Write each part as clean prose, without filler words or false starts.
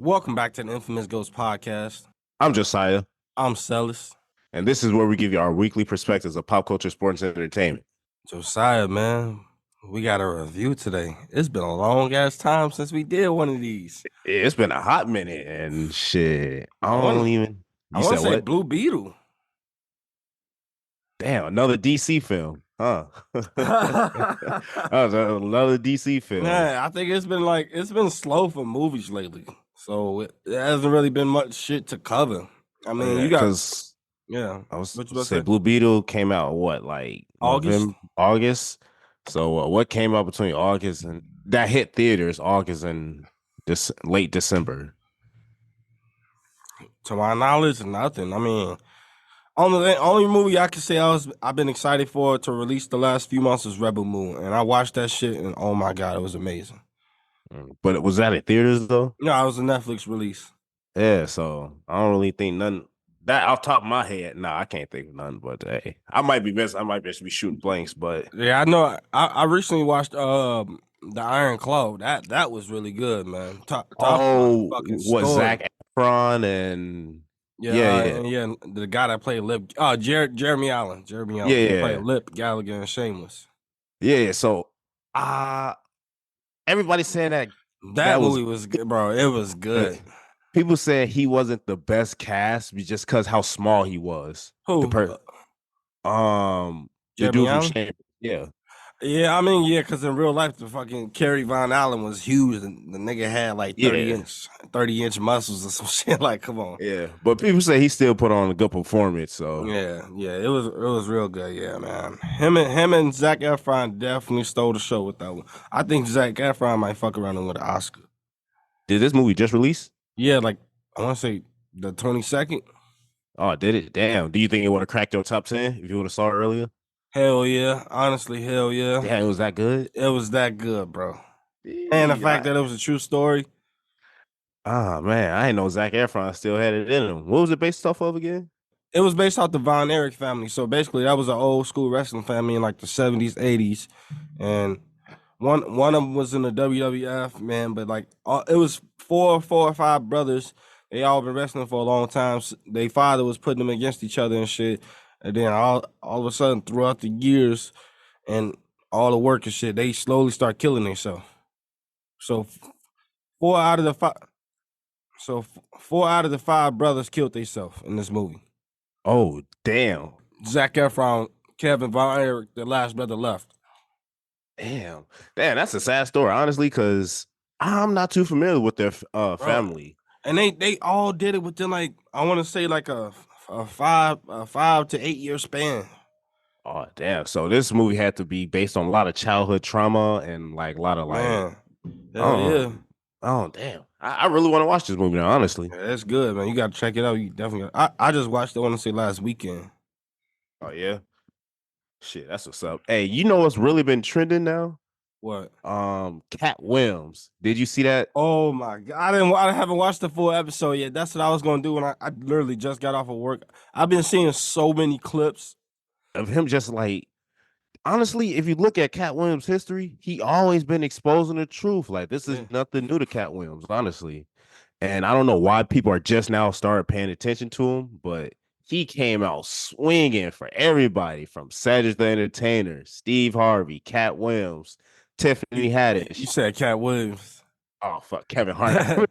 Welcome back to the Infamous Ghost Podcast. I'm Josiah, I'm Celis. and this is where we give you our weekly perspectives of pop culture, sports, and entertainment. Josiah, man, we got a review today. It's been a long ass time since we did one of these. It's been a hot minute, and shit. I want You to said say what? Blue Beetle. Damn, another DC film, huh? That was another DC film. Yeah, I think it's been slow for movies lately, so it hasn't really been much shit to cover. I mean, you got Because I was What you about to say say? Blue Beetle came out like August? November, August. So what came out between August and that hit theaters August and this late December? To my knowledge, nothing. I mean, only movie I can say I've been excited for to release the last few months is Rebel Moon, and I watched that shit, and oh my god, it was amazing. But was that in theaters though? No, it was a Netflix release. Yeah, so I don't really think nothing that off top of my head. No, I can't think of nothing. But hey, I might be missing. I might just be shooting blanks. But Yeah, I know. I recently watched the Iron Claw. That was really good, man. Talk about a fucking what story. Zac Efron and Yeah, the guy that played Lip, Jeremy Allen. yeah, He played yeah, Lip Gallagher in Shameless. yeah. So uh everybody's saying that That that was movie was good, bro. It was good. people said he wasn't the best cast just because how small he was. The Who? per the Jeremy dude from Allen? Shame. Yeah. Yeah, I mean, yeah, because in real life, the fucking Kerry Von Allen was huge, and the nigga had like Yeah. 30-inch muscles or some shit. Like, come on. Yeah. But people say he still put on a good performance. So Yeah, it was real good. Yeah, man. Him and Zac Efron definitely stole the show with that one. I think Zac Efron might fuck around and win an Oscar. did this movie just release? Yeah, like I want to say the 22nd. Oh, did it? Damn. Do you think it would have cracked your top 10 if you would have saw it earlier? Hell yeah, honestly, hell yeah. Damn, it was that good? It was that good, bro. And the fact I, that it was a true story. man, I didn't know Zac Efron still had it in him. What was it based off of again? It was based off the Von Erich family. So basically, that was an old school wrestling family in like the 70s, 80s, and one of them was in the WWF, man. But like, it was four or five brothers. They all been wrestling for a long time. Their father was putting them against each other and shit. And then all of a sudden, throughout the years and all the work and shit, they slowly start killing themselves. So four out of the five. So 4 out of the 5 brothers killed themselves in this movie. Oh, damn. Zac Efron, Kevin Von Erich, the last brother left. Damn. Damn, that's a sad story, honestly, because I'm not too familiar with their family. And they all did it within like I want to say like a 5 to 8 year span. Oh, damn. So this movie had to be based on a lot of childhood trauma and like a lot of like, Man, hell oh, yeah, oh, damn. I really want to watch this movie now, honestly. yeah, that's good, man. You got to check it out. You definitely. I just watched it. I want to say last weekend. Oh, yeah. Shit, that's what's up. Hey, you know what's really been trending now? What? Cat Williams. Did you see that? Oh my god, I haven't watched the full episode yet. That's what I was gonna do when I literally just got off of work. I've been seeing so many clips. Of him just like honestly, if you look at Cat Williams' history, he always been exposing the truth. Like this is Yeah. nothing new to Cat Williams, honestly. And I don't know why people are just now started paying attention to him, but he came out swinging for everybody from Cedric the Entertainer, Steve Harvey, Cat Williams, Tiffany You Haddish. said Cat Williams. Oh fuck, Kevin Hart.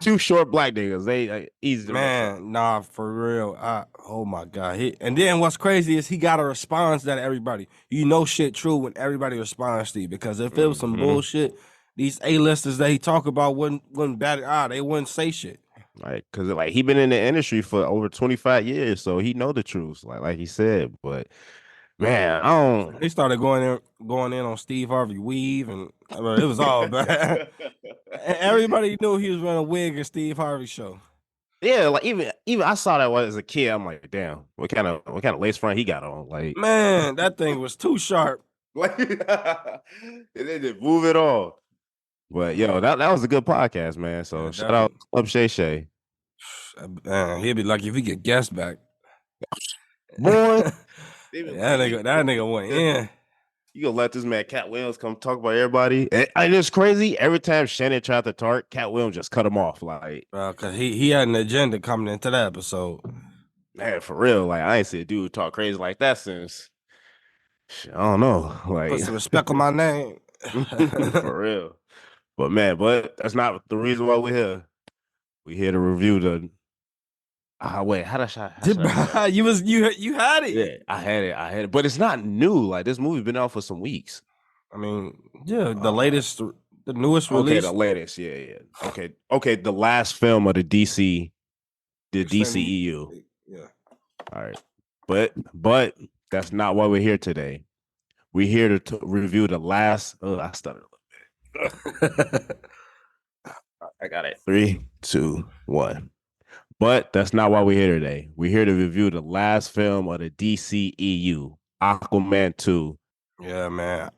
Two short black niggas. They easy to mess up. Man, nah, for real. Oh my god. And then what's crazy is he got a response that everybody, you know, shit true when everybody responds to you. Because if it was some Mhm. bullshit, these A-listers that he talk about wouldn't bat it out. They wouldn't say shit. Like, cause like he been in the industry for over 25 years, so he know the truth. Like he said, but man, I don't. They started going in on Steve Harvey weave, and I mean, it was all bad. And everybody knew he was wearing a wig at Steve Harvey show. Yeah, like even I saw that as a kid. I'm like, damn, what kind of lace front he got on? Like, Man, that thing was too sharp. like they didn't move it all. But yo, that was a good podcast, man. So Yeah, shout out Club Shay Shay. Man, he'd be lucky if he get guests back. Boy, that nigga went in. You gonna let this man Cat Williams come talk about everybody? And it's crazy. Every time Shannon tried to talk, Cat Williams just cut him off. Like, Cause he had an agenda coming into that episode. man, for real. Like, I ain't seen a dude talk crazy like that since I don't know. Put Like, some respect on my name. for real. But man, but that's not the reason why we're here. We here to review the. Wait, how should I start? You had it. Yeah, I had it, but it's not new. Like this movie been out for some weeks. I mean, yeah, Uh, the newest okay, the release. latest, yeah. Okay, the last film of the Extended. DCEU. Yeah. All right, but that's not why we're here today. We're here to review the last. I stuttered a little bit. I got it. 3, 2, 1. But that's not why we're here today. We're here to review the last film of the DCEU, Aquaman 2. Yeah, man.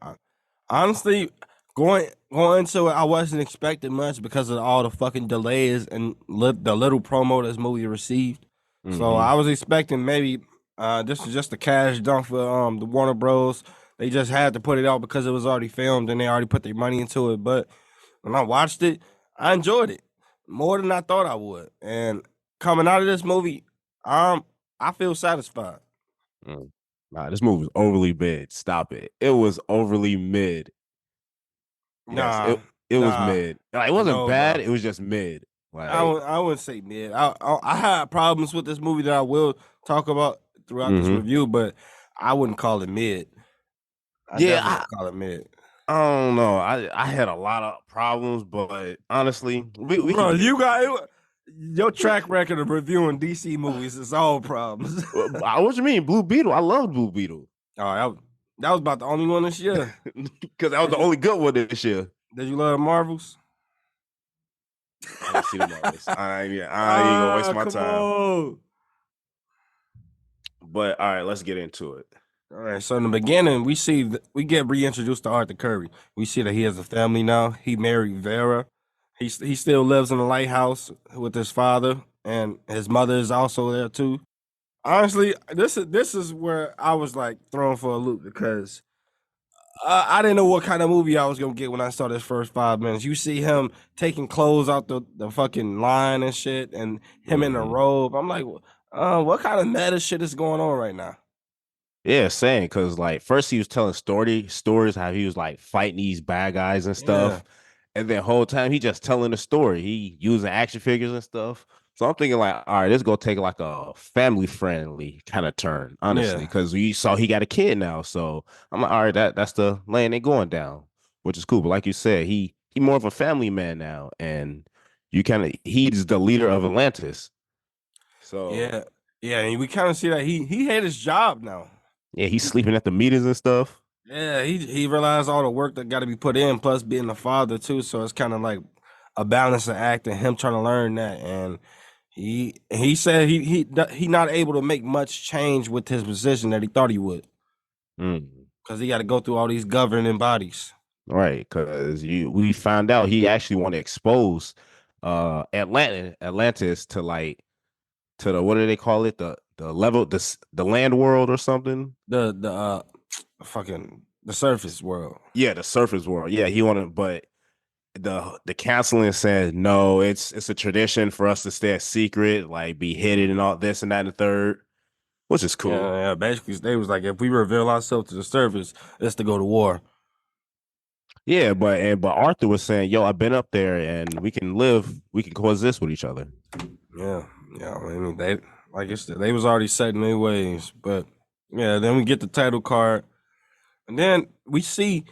Honestly, going into it, I wasn't expecting much because of all the fucking delays and the little promo this movie received. So Mm-hmm. I was expecting maybe this is just a cash dump for the Warner Bros. They just had to put it out because it was already filmed and they already put their money into it. But when I watched it, I enjoyed it more than I thought I would. And coming out of this movie, I feel satisfied. Mm. Nah, this movie was overly mid. Stop it. It was overly mid. Yes, Nah, it was nah, mid. Like, it wasn't no, bad. bro. It was just mid. Like, I wouldn't say mid. I had problems with this movie that I will talk about throughout this mm-hmm. review, but I wouldn't call it mid. I Yeah, definitely wouldn't call it mid. I don't know. I had a lot of problems, but honestly, we can Bro, get you into got your track record of reviewing DC movies is all problems. it. What you mean, Blue Beetle? I love Blue Beetle Oh, that was about the only one this year. because that was Did the you only good one this year. did you love the Marvels? I ain't seen the Marvels. I ain't gonna waste my Come time. on. But all right, let's get into it. All right, so in the beginning, we get reintroduced to Arthur Curry. We see that he has a family now. He married Vera. He still lives in the lighthouse with his father, and his mother is also there too. Honestly, this is where I was like thrown for a loop because I didn't know what kind of movie I was gonna get when I saw this first 5 minutes. You see him taking clothes out the fucking line and shit, and him in a Mm-hmm. robe. I'm like, what kind of meta shit is going on right now? Yeah, saying because like first he was telling stories how he was like fighting these bad guys and Yeah, stuff, and then whole time he just telling the story. He using action figures and stuff. So I'm thinking like, all right, this is gonna take like a family friendly kind of turn, honestly, yeah. because we saw he got a kid now. So I'm like, all right, that's the lane they going down, which is cool. But like you said, he more of a family man now, and you kind of he's the leader of Atlantis. So Yeah, yeah, and we kind of see that he had his job now. yeah, he's sleeping at the meetings and stuff. Yeah, he realized all the work that got to be put in, plus being a father too. So it's kind of like a balancing act, and him trying to learn that. And he said he not able to make much change with his position that he thought he would, Mm. because he got to go through all these governing bodies. Right, because we found out he actually want to expose Atlantis to like to the what do they call it, the level, the land world or something. The fucking the surface world. Yeah, the surface world. Yeah, he wanted, but the counseling said no, it's a tradition for us to stay a secret, like be hidden and all this and that and the third, which is cool. Yeah, yeah. Basically, they was like, if we reveal ourselves to the surface, it's to go to war. Yeah, but Arthur was saying, yo, I've been up there and we can coexist with each other. Yeah, yeah. I mean, they like it's they was already set in their ways, but yeah. Then we get the title card, and then we see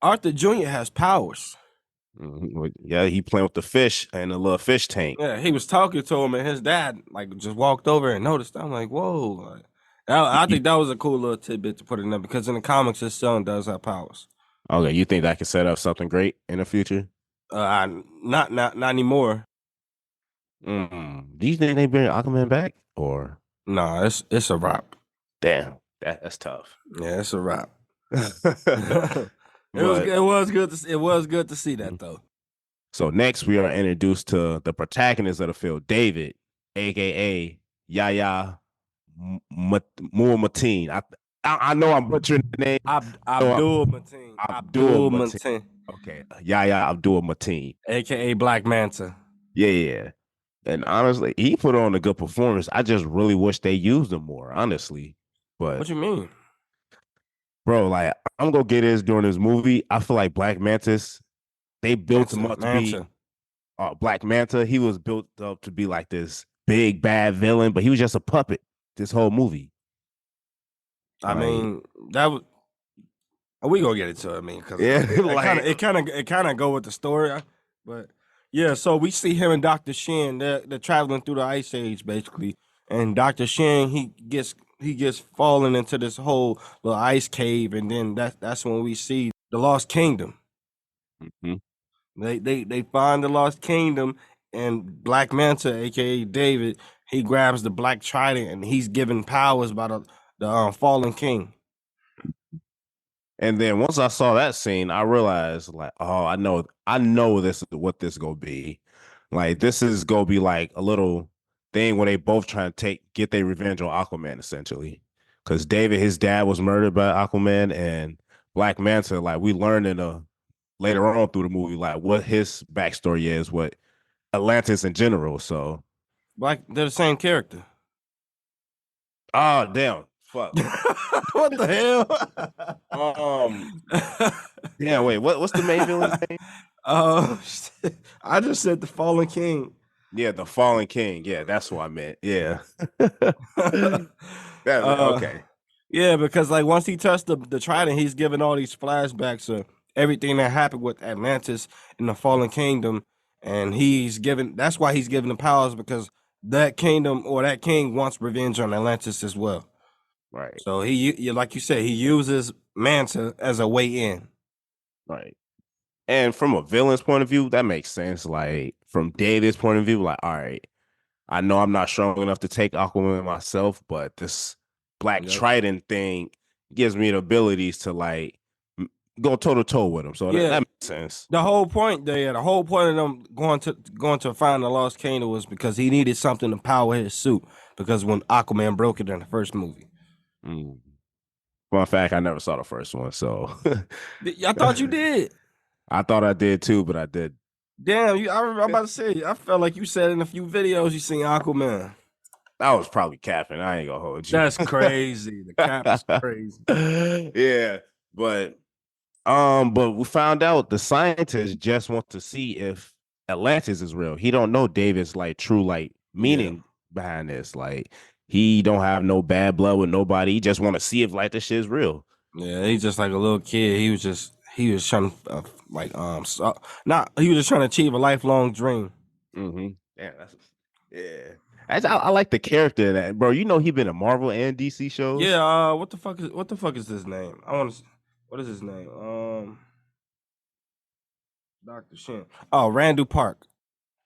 Arthur Jr. has powers. Yeah, he playing with the fish and the little fish tank. Yeah, he was talking to him, and his dad like just walked over and noticed. I'm like, whoa. Like, I You, think that was a cool little tidbit to put in there because in the comics, his son does have powers. okay, you think that could set up something great in the future? Not anymore. Do you think they bring Aquaman back or No, it's a wrap. damn that's tough? Yeah, it's a wrap. But It was good to see that though. so next we are introduced to the protagonist of the film, David, aka Yaya Muamatin. I know I'm butchering the name. No, Abdul Mateen. Abdul Abdul Mateen. Mateen, Okay, yeah, Abdul Mateen. aka Black Manta. Yeah, yeah. And honestly, he put on a good performance. I just really wish they used him more, honestly. But What you mean? bro, like I'm gonna get this during this movie. I feel like Black Mantis, they built him Manta, up to be Manta. Black Manta. He was built up to be like this big bad villain, but he was just a puppet this whole movie. I Like, mean, that was we gonna get into it. I mean, because yeah, it kind like of go with the story. But yeah, so we see him and Doctor Shin. They're traveling through the Ice Age basically, and Doctor Shin he gets fallen into this whole little ice cave, and then that's when we see the Lost Kingdom. mhm. They find the Lost Kingdom, and Black Manta, aka David, he grabs the Black Trident, and he's given powers by the fallen king. And then once I saw that scene, I realized like, oh, I know this is what this gonna be. Like this is gonna be like a little thing where they both trying to get their revenge on Aquaman essentially. Because David, his dad was murdered by Aquaman, and Black Manta, like we learned in a later on through the movie, like what his backstory is, what Atlantis in general. So, They're the same character. oh damn, fuck. What the hell? Um, yeah, wait, what's the main villain's name? Oh, shit. I just said the fallen king. Yeah, the Fallen King. Yeah, that's what I meant. Yeah. That uh, okay. yeah, because like once he touched the trident, he's giving all these flashbacks of everything that happened with Atlantis in the fallen kingdom, and he's given. That's why he's given the powers because that kingdom or that king wants revenge on Atlantis as well. Right, So like you said, he uses Manta as a way in. right. And from a villain's point of view, that makes sense. Like from David's point of view, like, all right, I know I'm not strong enough to take Aquaman myself, but this Black Yep. Trident thing gives me the abilities to like go toe to toe with him. So that Yeah, makes sense. the whole point of them going to find the lost Kano was because he needed something to power his suit. Because when Aquaman broke it in the first movie, Mm. Fun fact, I never saw the first one, so I thought you did. I thought I did too, but I did. Damn, I'm about to say, I felt like you said in a few videos you seen Aquaman. I was probably capping. I ain't gonna hold you. That's crazy. The cap is crazy. Yeah, but but we found out the scientists just want to see if Atlantis is real. He don't know David's like true like Yeah, meaning behind this. Like he don't have no bad blood with nobody. He just want to see if like this shit is real. yeah. He's just like a little kid. He was trying to not. He was just trying to achieve a lifelong dream. Mm-hmm. Yeah, yeah. I like the character of that, bro. You know he been in Marvel and DC shows. Yeah. What the fuck is his name? I want to. What is his name? Dr. Shin. Oh, Randall Park.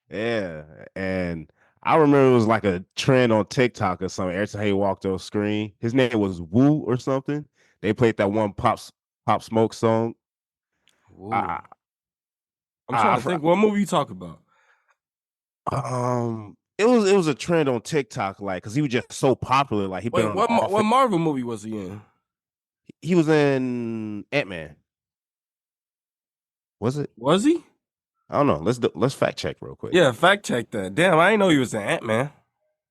Yeah, and I remember it was like a trend on TikTok or something. Every time he walked on screen, his name was Woo or something. They played that one Pop Smoke song. Ooh. I, I'm trying I, to think. What movie you talk about? it was a trend on TikTok, like because he was just so popular. Like he been Wait, on the what office. Marvel movie was he in? He was in Ant-Man. Was it? Was he? I don't know. Let's fact check real quick. Yeah, fact check that. Damn, I didn't know he was in Ant-Man.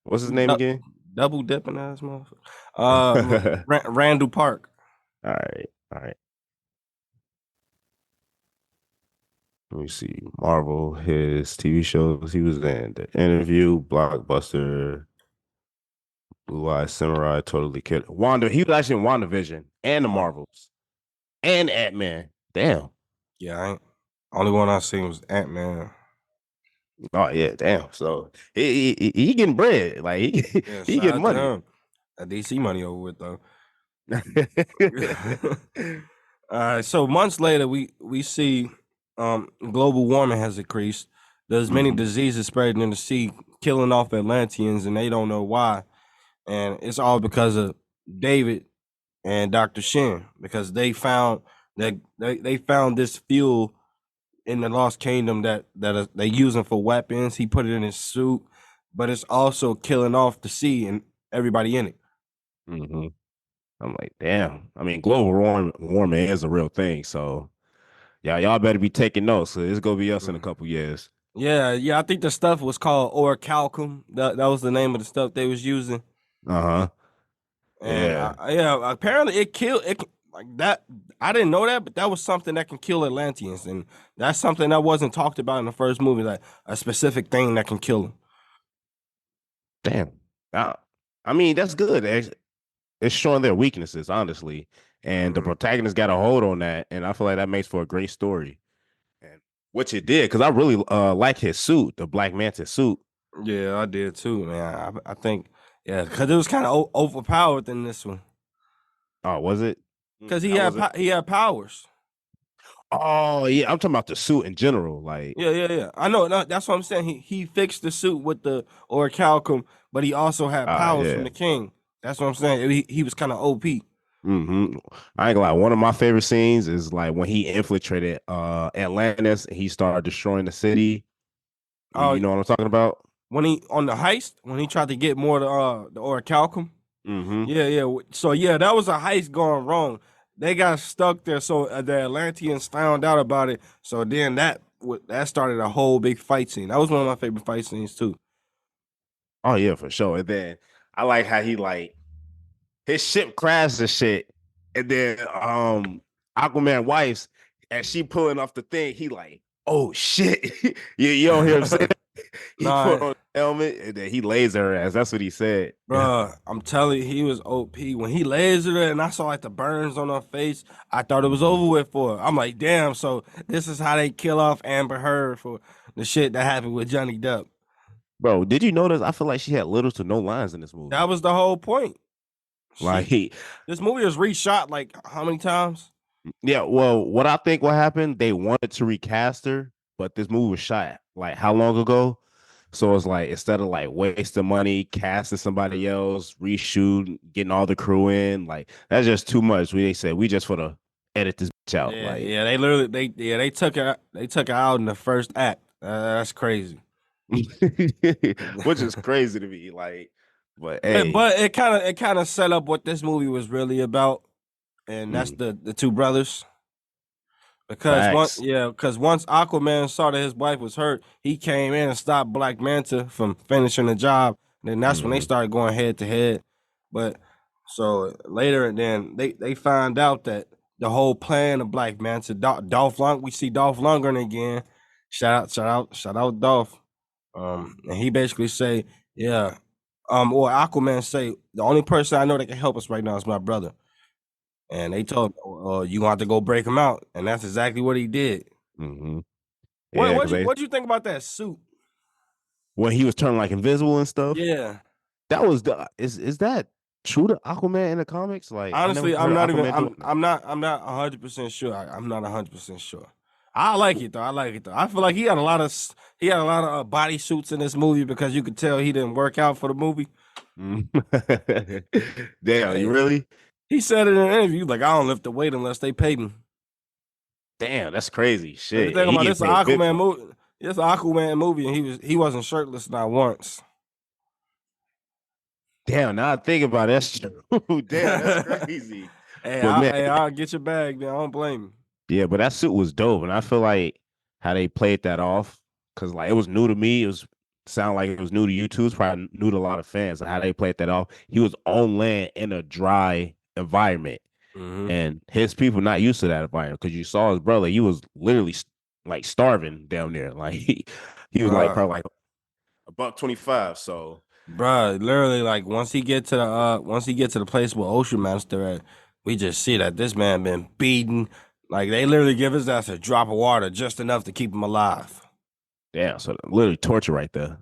What's his You name again? double dipping ass motherfucker. All Randall Park. right, all right. Let me see. Marvel, his TV shows. He was in The Interview, Blockbuster, Blue Eye Samurai, Totally Kid. Wanda. He was actually in WandaVision and the Oh, Marvels and Ant-Man. Damn. yeah, only one I seen was Ant-Man. Oh yeah, damn. So he getting bread. Like he, Yeah, he shout getting out to money. him. That DC money over with though. So months later, we see global warming has increased. There's many Mhm, diseases spreading in the sea, killing off Atlanteans, and they don't know why. And it's all because of David and Dr. Shin, because they found this fuel in the Lost Kingdom that they using for weapons. He put it in his suit, but it's also killing off the sea and everybody in it. mhm. I'm like, damn. I mean, global warming is a real thing. So yeah, y'all better be taking notes. So it's gonna be us in a Mm. couple years. Yeah, yeah. I think the stuff was called orichalcum. That was the name of the stuff they was using. Uh-huh. And Yeah. yeah, apparently it killed it like that. I didn't know that, but that was something that can kill Atlanteans, and that's something that wasn't talked about in the first movie, like a specific thing that can kill them. Damn. Uh, I mean, that's good. It's showing their weaknesses, honestly. And the Hmm. protagonist got a hold on that, and I feel like that makes for a great story. And which it did, because I really like his suit, the Black Manta suit. Yeah, I did too, man. I think yeah, because it was kind of overpowered in this one, Oh, was it? because How was it? he had powers. Oh, yeah. I'm talking about the suit in general. Like, Yeah, yeah, yeah. I know. No, that's what I'm saying. He fixed the suit with the orichalcum, but he also had powers from yeah. the king. That's what I'm saying. He was kind of OP. I ain't gonna lie. One of my favorite scenes is like when he infiltrated Atlantis and he started destroying the city. Oh, You know what I'm talking about? when he on the heist, when he tried to get more of the orichalcum. Mm-hmm. Yeah, yeah. So yeah, that was a heist going wrong. They got stuck there, so the Atlanteans found out about it. So then that started a whole big fight scene. That was one of my favorite fight scenes too. Oh yeah, for sure. And then I like how he like his ship crashed and shit. And then Aquaman wife's as she pulling off the thing, he like, oh shit. You don't hear him say that? He put Nah, on the helmet and then he laser her ass. That's what he said. Yeah. bruh, I'm telling you, he was OP. When he lasered her and I saw like the burns on her face, I thought it was over with for her. I'm like, damn, so this is how they kill off Amber Heard for the shit that happened with Johnny Depp. Bro, did you notice? I feel like she had little to no lines in this That movie. was the whole point. Like She This movie was reshot like how many times? yeah, well, what I think what happened, they wanted to recast her, but this movie was shot like how long ago? So it's like instead of like wasting money casting somebody else, reshoot, getting all the crew in, like that's just too much. They said we just for to edit this bitch out. Yeah, Like yeah, they literally they took it out in the first act. That's crazy. which is crazy to me. Like, but But hey, it kind of set up what this movie was really about, and that's mm, the two brothers. facts. Because once Aquaman saw that his wife was hurt, he came in and stopped Black Manta from finishing the job. Then that's when they Mm-hmm. started going head to head. But so later, then they find out that the whole plan of Black Manta, Dolph Lundgren, we see Dolph Lundgren again. Shout out, Dolph. And he basically say, yeah, or Aquaman say, the only person I know that can help us right now is my brother. And they told, you gonna have to go break him out, and that's exactly what he did. Mm-hmm. Yeah, because they What you think about that suit? when he was turning like invisible and stuff. Yeah, That was the is that true to Aquaman in the comics? Like I never honestly, heard of Aquaman doing that. I'm not 100% sure. I'm not 100% sure. I like it though. I like it though. I feel like he had a lot of he had a lot of body suits in this movie because you could tell he didn't work out for the movie. Mm. Damn, you Hey, really? he said it in an interview like I don't lift the weight unless they pay me. Damn, that's crazy. If you Shit. And think he about getting this paid big Aquaman bucks. movie, this Aquaman movie, and he wasn't shirtless not once. Damn, now I think about it, that's true. Damn, that's crazy. But man, Hey, I'll get your bag, man. I don't blame you. yeah, but that suit was dope. And I feel like how they played that off, because like it was new to me. It was sound like it was new to you too. It's probably new to a lot of fans. And how they played that off. He was on land in a dry environment. Hmm. And his people not used to that environment because you saw his brother, he was literally like starving down there. Like he was like Bruh, probably like a buck 25. So bruh, literally, like once he get to the place where Ocean Master at, we just see that this man been beaten. Like they literally give his ass a drop of water, just enough to keep him alive. damn, so literally torture right there.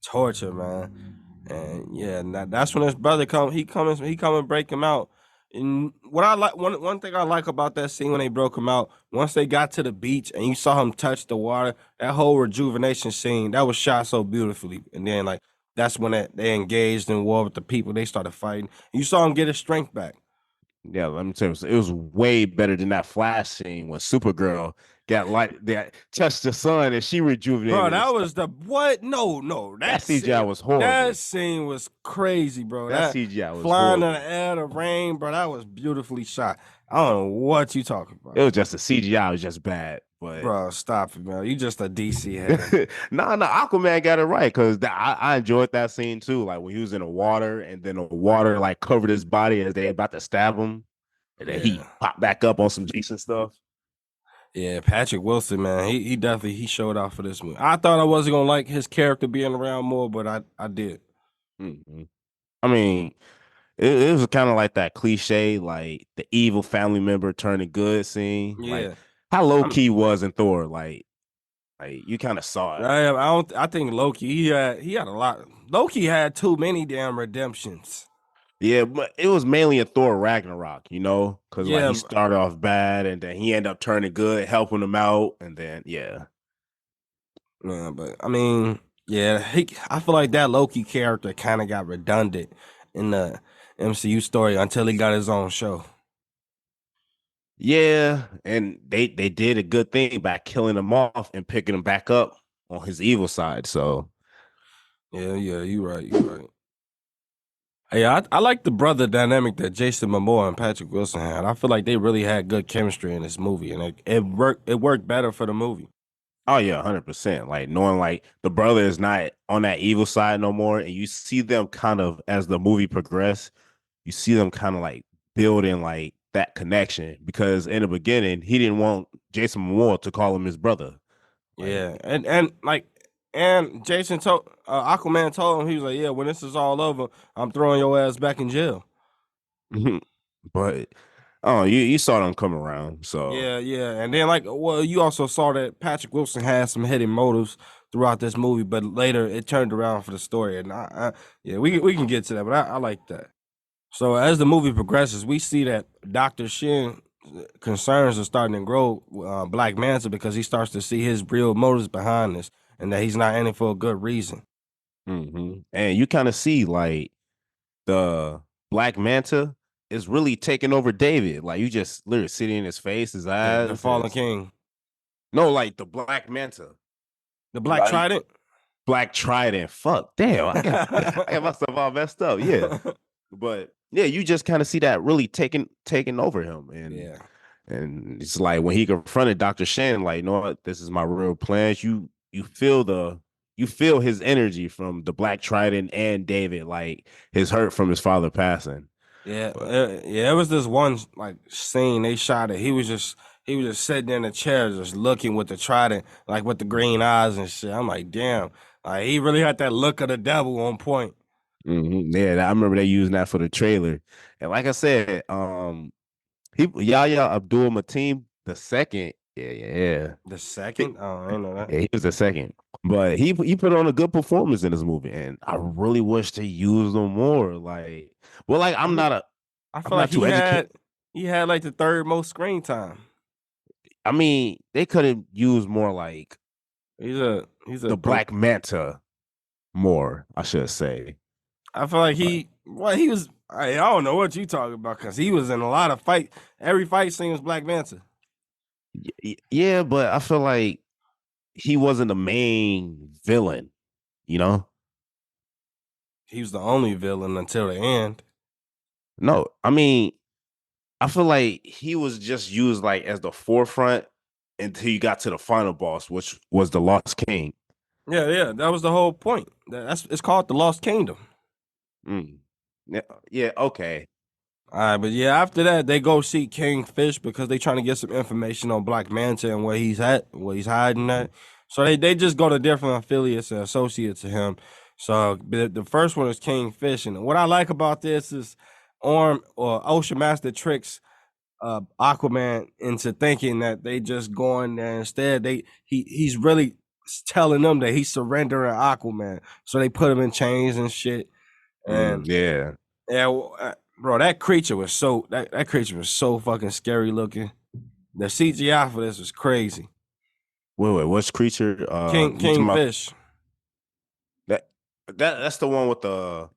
Torture, man. And yeah, that's when his brother come. He come and break him out. And what I like, one thing I like about that scene when they broke him out, once they got to the beach and you saw him touch the water, that whole rejuvenation scene that was shot so beautifully. And then like that's when they engaged in war with the people. They started fighting. You saw him get his strength back. Yeah, let me tell you, it was way better than that Flash scene when Supergirl got like that touched the sun and she Bro, rejuvenated and that stuff. was the what? No, no, That CGI was that horrible. scene was crazy, bro. That That CGI was flying in the horrible. air, the rain, bro. That was beautifully shot. I don't know what you talking It about, was just the CGI was just bad, but bro. Stop it, man. You just a DC hater. no, Aquaman got it right because I enjoyed that scene too. Like when he was in the water and then the water like covered his body as they about to stab him, and then he Yeah, popped back up on some decent stuff. yeah. Patrick Wilson, man. He definitely he showed out for this movie. I thought I wasn't gonna like his character being around more, but I did. Mhm. I mean, it was kind of like that cliche, like the evil family member turning good scene, like Yeah. how low I'm. key was in Thor, like you kind of saw it. I don't. I think Loki. He had a lot. Loki had too many damn redemptions. Yeah, but it was mainly in Thor Ragnarok, because like Yeah, he started off bad and then he ended up turning good, helping them out, and then yeah. man. But I mean, yeah. I feel like that Loki character kind of got redundant in the MCU story until he got his own show. Yeah, and they did a good thing by killing him off and picking him back up on his evil side. So Yeah, yeah. You right. You right. Hey, I like the brother dynamic that Jason Momoa and Patrick Wilson had. I feel like they really had good chemistry in this movie, and it worked. It worked better for the movie. oh yeah, 100%. Like knowing like the brother is not on that evil side no more, and you see them kind of as the movie progress, you see them kind of like building like that connection because in the beginning he didn't want Jason Momoa to call him his brother. Like, Yeah, and Jason told Aquaman told him he was like, yeah, when this is all over, I'm throwing your ass back in jail. but oh, you saw them come around, so Yeah, yeah, and then like, well, you also saw that Patrick Wilson had some hidden motives throughout this movie, but later it turned around for the story, and yeah, we can get to that, but I like that. So as the movie progresses, we see that Doctor Shin concerns are starting to grow Black Manta because he starts to see his real motives behind this, and that he's not in it for a good reason. and you kind of see like the Black Manta is really taking over David. Like you just literally sitting in his face, his The eyes. Fallen King, No, like the Black Manta, the Black like Trident. Black Trident. Fuck, damn, I got myself all messed up. Yeah, but yeah, you just kind of see that really taking over him, and Yeah, and it's like when he confronted Dr. Shen, like, you know what, this is my real plans. You feel his energy from the Black Trident and David, like his hurt from his father passing. yeah, But yeah. It was this one like scene they shot it. He was just sitting in a chair, just looking with the trident, like with the green eyes and shit. I'm like, damn, like he really had that look of the devil on point. yeah, I remember they using that for the trailer. And like I said, he Yahya Abdul Mateen the second, yeah. The He, second, oh, I didn't know that. yeah, he was the second. But he put on a good performance in this movie, and I really wish they used him more. Like, well, like He, I I'm feel like not too educated. he had like the third most screen time. I mean, they could have used more like He's a the Black Manta more, I should say. I feel like But he was. I don't know what you talking about because he was in a lot of fight. Every fight scene was Black Manta. yeah, but I feel like he wasn't the main villain, you know? He was the only villain until the end. No, I mean, I feel like he was just used like as the forefront until you got to the final boss, which was the Lost King. Yeah, yeah, that was the whole point. That's it's called the Lost Kingdom. Mm. Yeah, yeah, okay. All right, but yeah, after that they go see King Fish because they trying to get some information on Black Manta and where he's at, where he's hiding at. So they just go to different affiliates and associates of him. So the first one is King Fish, and what I like about this is Orm or Ocean Master tricks Aquaman into thinking that they just going there. Instead, he's really telling them that he's surrendering Aquaman. So they put him in chains and shit. And Yeah. yeah, bro, that creature was that creature was so fucking scary looking. The CGI for this was crazy. Wait, which creature? You talking King about Fish, that? That's the one with the.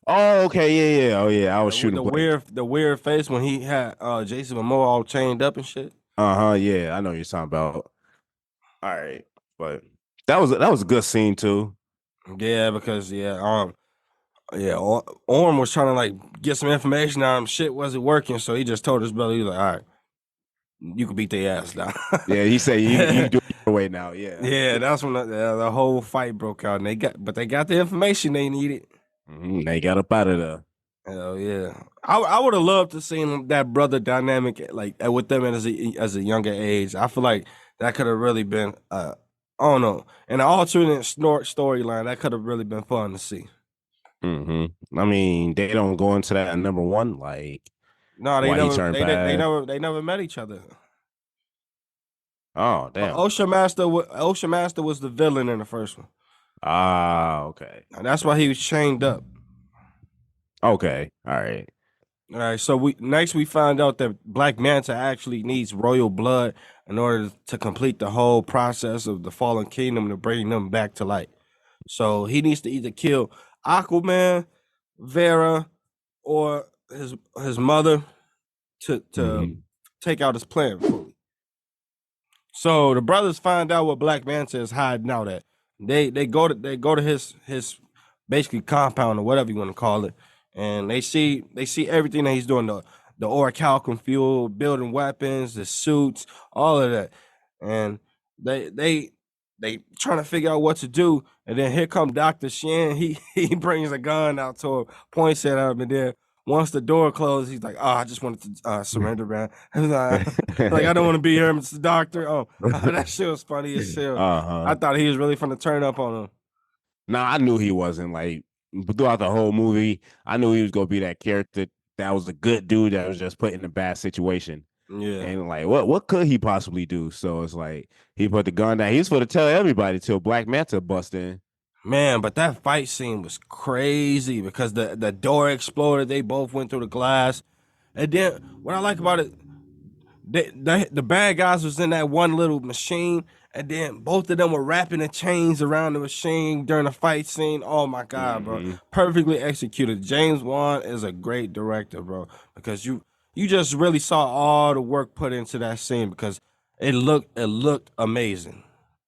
Oh, okay, yeah. Oh, yeah. I was with shooting blanks. the weird face when he had Jason Momoa all chained up and shit. Uh huh. Yeah, I know what you're talking about. All right, but that was a good scene too. Yeah, because yeah, Orm was trying to like get some information out of him. Shit wasn't working, so he just told his brother, he was like, "All right, you can beat their ass now." Yeah, he said you do it your way now. Yeah, Yeah, that's when the whole fight broke out, and they got the information they needed. They got up out of there. Hell yeah, I would have loved to seen that brother dynamic like with them as a younger age. I feel like that could have really been I don't know, an alternate storyline that could have really been fun to see. I mean, they don't go into that number one, like No, why he turned bad. they never met each other. Oh, damn. Ocean Master was the villain in the first one, Ah, okay. and that's why he was chained up. Okay. All right. All right, so we find out that Black Manta actually needs royal blood in order to complete the whole process of the fallen kingdom to bring them back to light. So he needs to either kill Aquaman, Vera, or his mother to hmm take out his plan fully. So the brothers find out what Black Manta is hiding out at. They go to his basically compound or whatever you want to call it, and they see everything that he's doing, the orichalcum fuel, building weapons, the suits, all of that, and they they they trying to figure out what to do. And then here come Dr. Shin. He brings a gun out to him, points it at him, and then once the door closed, he's like, "Oh, I just wanted to surrender, man." Like, I don't want to be here, Mr. Doctor. Oh, that shit was funny as shit. I uh-huh. thought he was really finna turn up on him. Nah, I knew he wasn't like but throughout the whole movie. I knew he was gonna be that character that was a good dude that was just put in a bad situation. Yeah, And like, what could he possibly do? So it's like he put the gun down. He was for to tell everybody till Black Manta bust in. man, but that fight scene was crazy because the door exploded. They both went through the glass, and then what I like about it, the bad guys was in that one little machine, and then both of them were wrapping the chains around the machine during the fight scene. Oh my god, bro, hmm perfectly executed. James Wan is a great director, bro, because you just really saw all the work put into that scene because it looked amazing.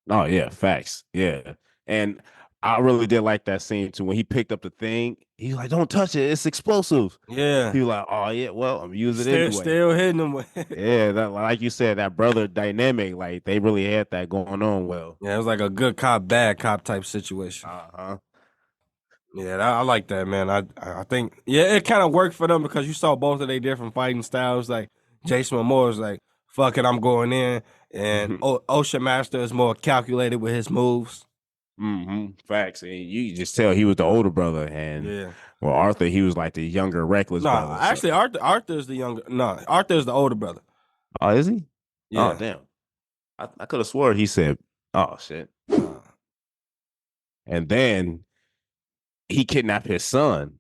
Oh yeah, facts. Yeah. And I really did like that scene too. When he picked up the thing, he's like, "Don't touch it, it's explosive." Yeah, He was like, "Oh yeah, well, I'm using it still anyway." still hitting them with Yeah, that like you said, that brother dynamic, like they really had that going on well. Yeah, it was like a good cop, bad cop type situation. Uh-huh. Yeah, I like that, man. I think yeah, it kind of worked for them because you saw both of their different fighting styles. Like Jason Momoa was like, "Fuck it, I'm going in," and Ocean Master is more calculated with his moves. Facts. And you just tell he was the older brother, and Yeah. well, Arthur, he was like the younger, reckless No, brother. So, actually, Arthur's the younger. No, Arthur's the older brother. oh, is he? Oh, Yeah. damn. I could have swore he said, "Oh shit," Uh, and then he kidnapped his son.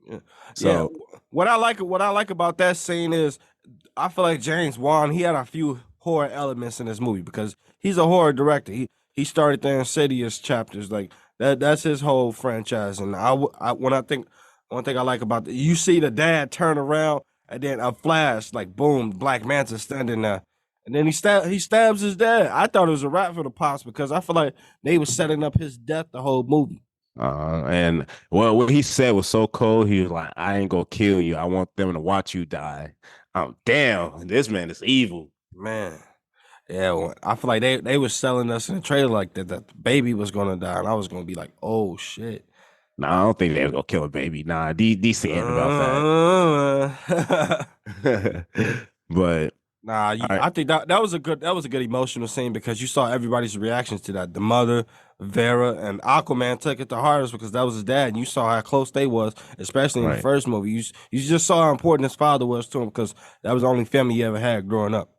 yeah. Yeah. So, What I like about that scene is I feel like James Wan, he had a few horror elements in this movie because he's a horror director. He started the Insidious chapters like that's his whole franchise. And when I think one thing I like about you see the dad turn around and then a flash like boom, Black Manta standing there. And then he stabs his dad. I thought it was a wrap for the pops because I feel like they was setting up his death the whole movie. and well, what he said was so cold. He was like, "I ain't gonna kill you. I want them to watch you die." Damn, this man is evil. Man. Yeah, well, I feel like they was selling us in the trailer like that the baby was gonna die, and I was gonna be like, oh shit. Nah, I don't think they was gonna kill a baby. Nah, DC ain't about that. Uh, But nah, all right, I think that was a good emotional scene because you saw everybody's reactions to that. The mother, Vera, and Aquaman took it the hardest because that was his dad, and you saw how close they was, especially in the right. first movie. You just saw how important his father was to him because that was the only family he ever had growing up.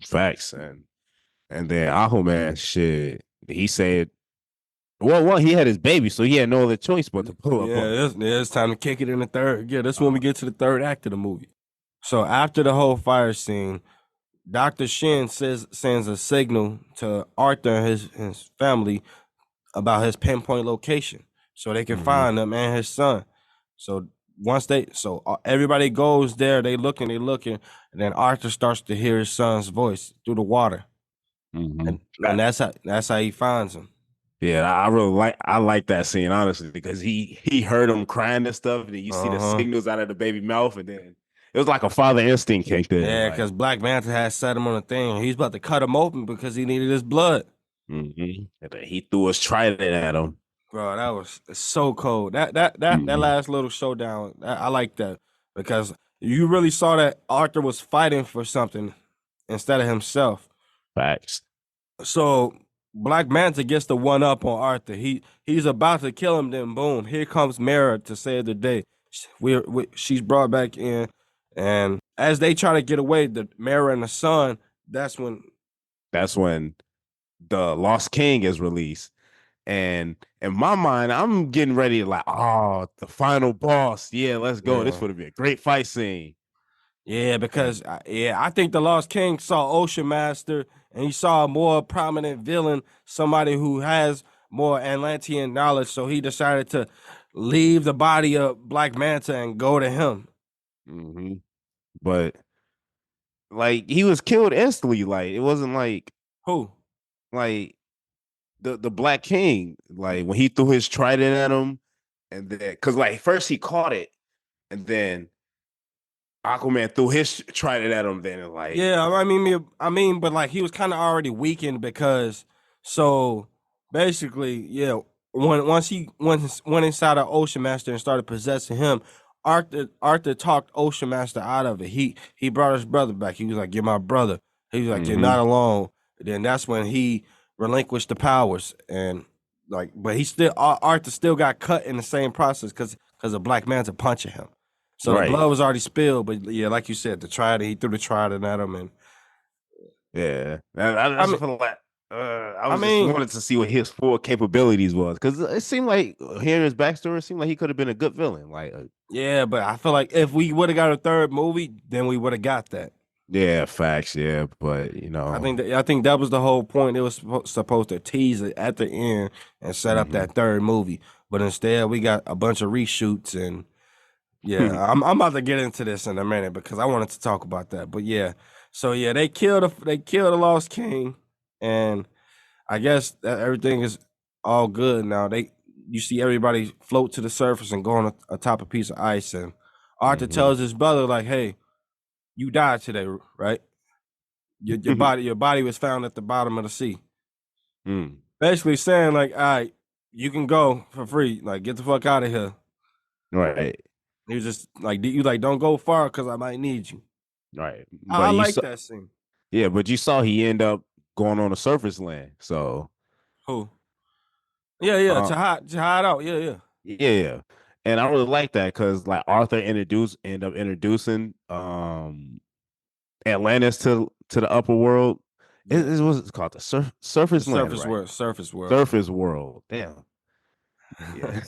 Facts. And then Aquaman, shit, he said, well, one, he had his baby, so he had no other choice but to pull up on him. It's time to kick it in the third. Yeah, that's when we Uh, get to the third act of the movie. So after the whole fire scene, Dr. Shin sends a signal to Arthur and his family about his pinpoint location so they can mhm. find him and his son. So everybody goes there, they looking, and then Arthur starts to hear his son's voice through the water. Hmm. and that's how he finds him. Yeah, I like that scene honestly because he heard him crying and stuff, and then you see the Uh-huh. signals out of the baby mouth, and then it was like a father instinct kicked in. Yeah, Like, because Black Manta had set him on a thing. He's about to cut him open because he needed his blood. and then he threw his trident at him. Bro, that was so cold. That Hmm. last little showdown, I like that because you really saw that Arthur was fighting for something instead of himself. Facts. So Black Manta gets the one up on Arthur. He's about to kill him. Then boom, here comes Mara to save the day. She's brought back in, and as they try to get away, the Mara and the son. That's when. That's when the Lost King is released. And in my mind, I'm getting ready to like, oh, the final boss. Yeah, let's go. This Yeah. would be a great fight scene. Yeah, And because I think the Lost King saw Ocean Master and he saw a more prominent villain, somebody who has more Atlantean knowledge. So he decided to leave the body of Black Manta and go to him. hmm but like he was killed instantly. Like it wasn't Who? like the Black King. Like when he threw his trident at him, and then because like first he caught it, and then Aquaman threw his trident at him. Then like, Yeah, but like he was kind of already weakened because so basically, yeah, once he went inside of Ocean Master and started possessing him, Arthur talked Ocean Master out of it. He brought his brother back. He was like, "You're my brother." He was like, "You're hmm not alone." Then that's when he relinquished the powers and like, but he still Arthur still got cut in the same process because of Black Manta punching him. So the right, blood was already spilled, but yeah, like you said, the trident, he threw the trident at him, and yeah. I I just mean, feel like I I was just mean, wanted to see what his full capabilities was because it seemed like hearing his backstory, it seemed like he could have been a good villain. Like, yeah, but I feel like if we would have got a third movie, then we would have got that. yeah, facts, yeah, but I think that was the whole point. It was supposed to tease it at the end and set up mhm. that third movie, but instead we got a bunch of reshoots and yeah, I'm about to get into this in a minute because I wanted to talk about that. But yeah, so yeah, they killed the Lost King, and I guess that everything is all good now. You see everybody float to the surface and go on atop a piece of ice, and Arthur Mhm. tells his brother like, "Hey, you died today, right? Your body was found at the bottom of the sea." Mm. Basically saying like, "All right, you can go for free. Like, get the fuck out of here." Right, He was just like, "You like don't go far because I might need you." right. I But you like saw, that scene. yeah, but you saw he end up going on a surface land. So, Who? Yeah, uh, to hide out. Yeah. yeah, and I really like that because like Arthur end up introducing Atlantis to the upper world. Yeah. It was called the The surface land, surface right? world, surface world. Surface world. Damn. Yeah.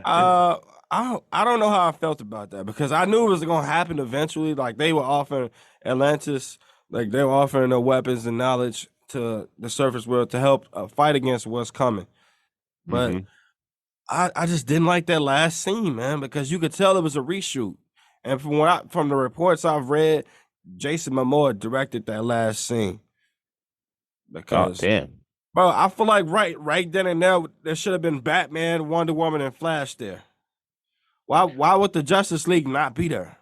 Uh, I don't know how I felt about that because I knew it was gonna happen eventually. Like they were offering Atlantis, like they were offering the weapons and knowledge to the surface world to help fight against what's coming. But hmm I just didn't like that last scene, man, because you could tell it was a reshoot. And from the reports I've read, Jason Momoa directed that last scene Oh because, damn. bro, I feel like right then and there should have been Batman, Wonder Woman, and Flash there. Why would the Justice League not be there?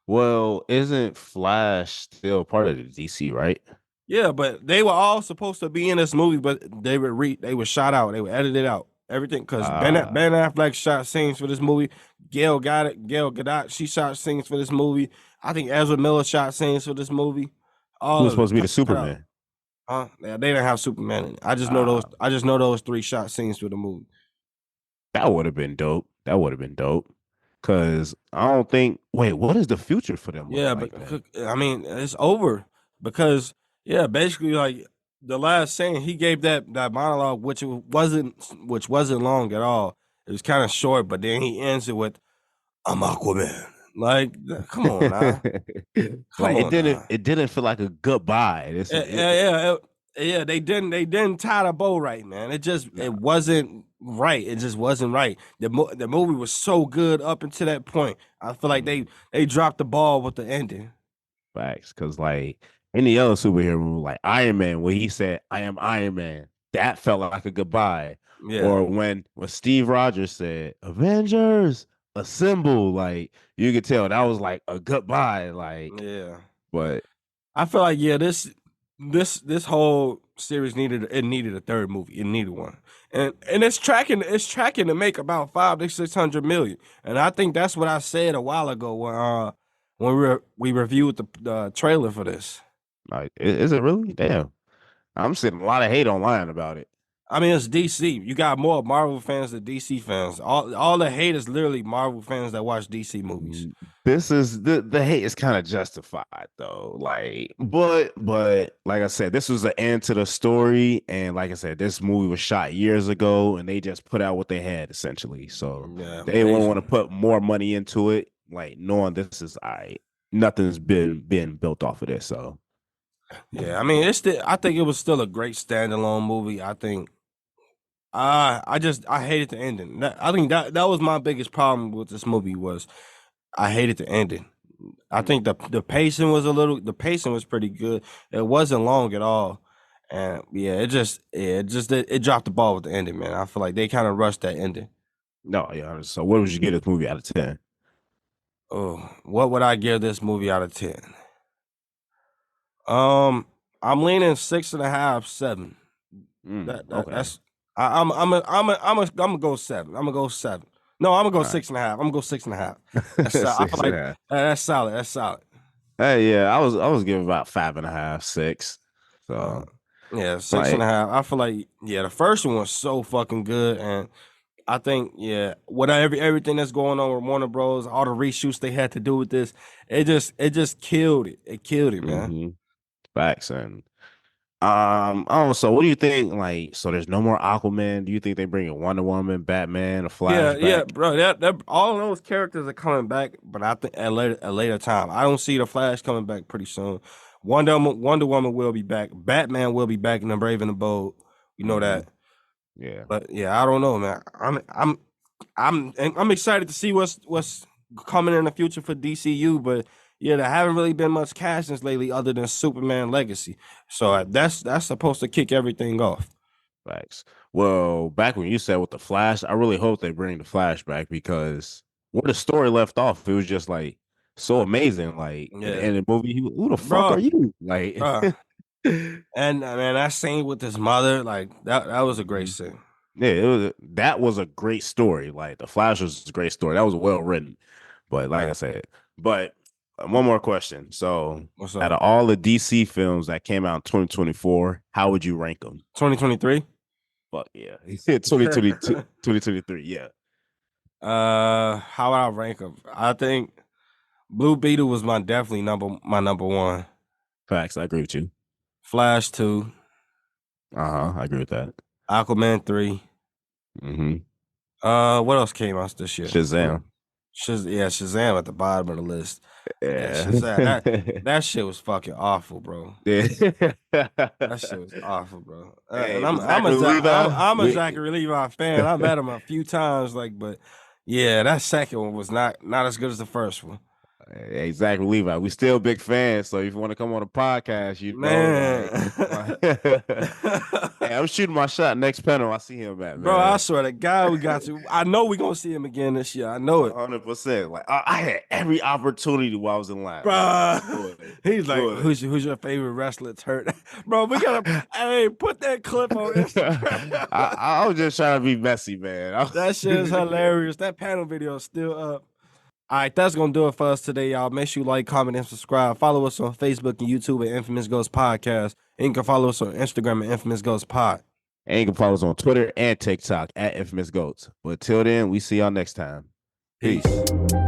Well, isn't Flash still part of the DC, right? Yeah, but they were all supposed to be in this movie, but they were shot out. They were edited out. Everything because Uh Ben Affleck shot scenes for this movie. Gail Gadot, she shot scenes for this movie. I think Ezra Miller shot scenes for this movie. who All was of it supposed to be the cut out. Superman? Huh? Yeah, they didn't have Superman in it. Uh I just know those three shot scenes for the movie. that would have been dope. That would have been dope. Cause I don't think wait, what does the future for them look Yeah, but like then? I mean, it's over because yeah, basically like the last scene he gave that monologue, which wasn't long at all. It was kind of short, but then he ends it with "I'm Aquaman." Like, come on now, come Like on now. it didn't feel like a goodbye. This Yeah, it, yeah, yeah, yeah. They didn't tie the bow right, man. no It wasn't right. It just wasn't right. The movie was so good up until that point. I feel like mm, they dropped the ball with the ending. facts. Cause like Any other superhero movie, like Iron Man, where he said, "I am Iron Man," that felt like a goodbye. Yeah, Or when Steve Rogers said, "Avengers, assemble," like you could tell that was like a goodbye. Like, yeah. but I feel like this whole series needed a third movie. It needed one, and it's tracking to make about 500 to 600 million. And I think that's what I said a while ago when we reviewed the trailer for this. like, is it really? Damn, I'm seeing a lot of hate online about it. I mean, it's DC. You got more Marvel fans than DC fans. All the hate is literally Marvel fans that watch DC movies. This is the hate is kind of justified though. But like I said, this was the end to the story, and like I said, this movie was shot years ago, and they just put out what they had essentially. So Yeah, they wouldn't want to put more money into it, like knowing this is nothing's been built off of this. So yeah. I mean, I think it was still a great standalone movie. I think I hated the ending. I think that was my biggest problem with this movie was I hated the ending. I think the pacing was pretty good. It wasn't long at all. And yeah, it dropped the ball with the ending, man. I feel like they kind of rushed that ending. no, yeah. So what would you get this movie out of 10? Oh, what would I give this movie out of 10? Um, I'm leaning 6.5, 7. Okay, That's I'm gonna go 7. I'm gonna go 7. No, I'm gonna go all right. 6.5. I'm gonna go 6.5. That's I Six feel and like a half. that's solid. That's solid. Hey, yeah, I was giving about 5.5, 6. Uh, So yeah, six and like, a half. I feel like the first one was so fucking good, and I think whatever everything that's going on with Warner Bros, all the reshoots they had to do with this, it just killed it. It killed it, man. hmm facts. And oh, so what do you think? Like, so there's no more Aquaman. Do you think they bring in Wonder Woman, Batman, a Yeah, yeah, flashback? bro. That all of those characters are coming back, but I think at later time. I don't see the Flash coming back pretty soon. Wonder Woman will be back. Batman will be back in the Brave and the Bold. You know hmm that. Yeah. But yeah, I don't know, man. I'm excited to see what's coming in the future for DCU. But yeah, there haven't really been much castings lately other than Superman Legacy. So that's supposed to kick everything off. Facts. Well, back when you said with the Flash, I really hope they bring the Flash back because where the story left off, it was just like so amazing. Like at the Yeah, end of the movie, who the fuck bro, are you? Like, bro. And man, that scene with his mother, like that was a great Mhm. scene. Yeah, that was a great story. Like the Flash was a great story. That was well written. But like I said, but one more question. So, What's out up? of all the DC films that came out in 2024, how would you rank them? 2023. Fuck yeah. He said 2022, 2023. Yeah. How would I rank them? I think Blue Beetle was my number one. Facts. I agree with you. Flash 2, Uh-huh. I agree with that. Aquaman 3. Mm-hmm. What else came out this year? Shazam. Shazam at the bottom of the list. Yeah, Yeah. Shazam. That shit was fucking awful, bro. Yeah. That shit was awful, bro. And Hey, I'm with I'm a Zachary Za- I'm, Levi, I'm a Zachary Levi fan. I met him a few times, but yeah, that second one was not as good as the first one. hey, Zachary Levi, we still big fans. So if you want to come on the podcast, Man. hey, I'm shooting my shot next panel. I see him at, Bro, I man. swear to God, we got to. I know we're gonna see him again this year. I know it. 100%. Like I had every opportunity while I was in line. Like, Bro, do it. he's like, Do who's your favorite wrestler? It's hurt, bro. We gotta, it. hey, put that clip on Instagram. I was just trying to be messy, man. That shit is hilarious. That panel video is still up. All right, that's gonna do it for us today, y'all. Make sure you like, comment, and subscribe. Follow us on Facebook and YouTube at Infamous Ghost Podcast. And you can follow us on Instagram at Infamous Ghost Pod. And you can follow us on Twitter and TikTok at Infamous Goats. But till then, we see y'all next time. Peace. Peace.